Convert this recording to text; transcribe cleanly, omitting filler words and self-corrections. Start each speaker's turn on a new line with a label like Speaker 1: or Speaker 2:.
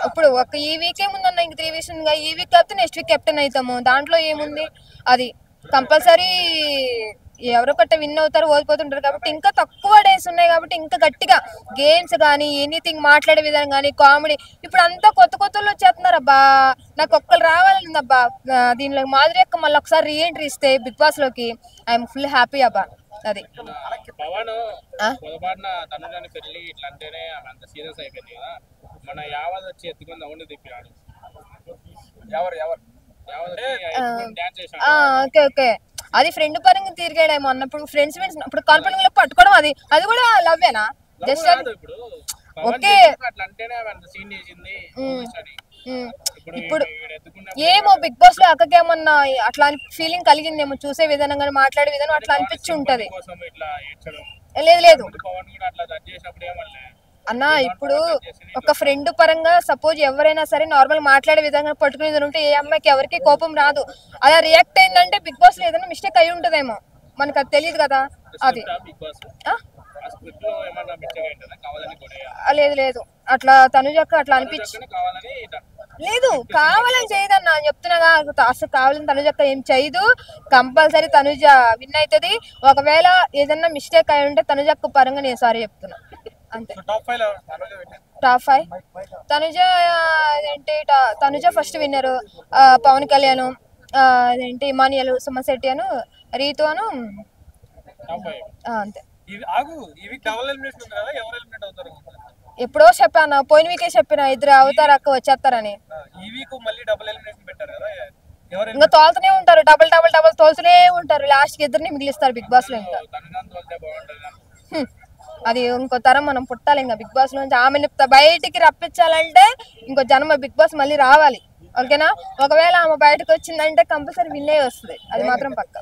Speaker 1: ఇప్పుడు ఒక ఈ వీకే ముందున్న ఇంక 3 వీక్స్ ఉంది, ఈ వీక్ కాకపోతే నెక్స్ట్ వీక్ కెప్టెన్ అవుతాము, దాంట్లో ఏముంది. అది కంపల్సరీ ఎవరో ఒకట విన్ అవుతారు, ఓడిపోతుంటారు కాబట్టి ఇంకా తక్కువ డేస్ ఉన్నాయి కాబట్టి ఇంకా గట్టిగా గేమ్స్ కానీ ఎనీథింగ్ మాట్లాడే విధానం కానీ కామెడీ. ఇప్పుడు అంతా కొత్త కొత్తలో వచ్చేస్తున్నారు అబ్బా. నాకు ఒక్కరు రావాలని అబ్బా దీనిలో మాధురి యొక్క మళ్ళీ ఒకసారి రీఎంట్రీ ఇస్తే బిగ్ బాస్ లోకి ఐఎమ్ ఫుల్ హ్యాపీ అబ్బా. అది
Speaker 2: పవన్ పొరపాటున తనుజాని పెళ్లి ఇట్లా అంటేనే అంత సీరియస్ అయిపోయింది కదా. మన యావత్ వచ్చి ఎత్తుకుని అవును తిప్పినాడు. ఎవరు ఎవరు డాన్స్ చేశాడు.
Speaker 1: ఓకే ఓకే, అది ఫ్రెండ్ పరంగా తిరిగాడేమో అన్నప్పుడు ఫ్రెండ్స్ ఇప్పుడు కాన్ఫిడెంట్ లో పట్టుకోవడం అది అది కూడా లవ్వేనా జస్ట్
Speaker 2: ఇప్పుడు
Speaker 1: ఓకే.
Speaker 2: అట్లా అంటేనే అంత సీన్ చేసింది.
Speaker 1: ఇప్పుడు ఏమో బిగ్ బాస్ లో అక్కకేమన్నా అట్లా ఫీలింగ్ కలిగిందేమో, చూసే విధానం కానీ మాట్లాడే విధానం అట్లా అనిపించి ఉంటది. లేదు లేదు అన్న, ఇప్పుడు ఒక ఫ్రెండ్ పరంగా సపోజ్ ఎవరైనా సరే నార్మల్ మాట్లాడే విధంగా పట్టుకునేది ఉంటే ఏ అమ్మాయికి ఎవరికి కోపం రాదు. అలా రియాక్ట్ అయిందంటే బిగ్ బాస్ లో ఏదైనా మిస్టేక్ అయి ఉంటదేమో, మనకు అది తెలియదు కదా. అది లేదు లేదు అట్లా తనుజక్క అట్లా అనిపించి లేదు, కావాలని చేయదన్న చెప్తున్నాగా. అసలు కావాలని తనుజక్క ఏం చేయదు. కంపల్సరీ తనుజ విన్ అవుతుంది. ఒకవేళ ఏదన్నా మిస్టేక్ అయి ఉంటే తనుజక్క పరంగా నేను సారీ చెప్తున్నా అంతే. టాప్ 5 తనుజ ఏంటి, తనుజ ఫస్ట్ విన్నరు, పవన్ కళ్యాణ్, అదేంటి ఇమానియల్, సుమన్ శెట్టి అను, రీతు అను, అంతే. ఎప్పుడో చెప్పాను, పోయిన వీకే చెప్పిన ఇద్దరు అవుతారు అక్క వచ్చేస్తారని. ఇంకా తోలుతూనే ఉంటారు, డబుల్ డబుల్ డబుల్ తోలుతూనే ఉంటారు, లాస్ట్ కి ఇద్దరిని మిగిలిస్తారు బిగ్ బాస్ లో. ఇంకా అది ఇంకో తరం మనం పుట్టాలి ఇంకా బిగ్ బాస్ నుంచి. ఆమెను బయటికి రప్పించాలంటే ఇంకో జన్మ బిగ్ బాస్ మళ్ళీ రావాలి, ఓకేనా. ఒకవేళ ఆమె బయటకు వచ్చిందంటే కంపల్సరీ విన్ అయ్యి వస్తుంది, అది మాత్రం పక్క.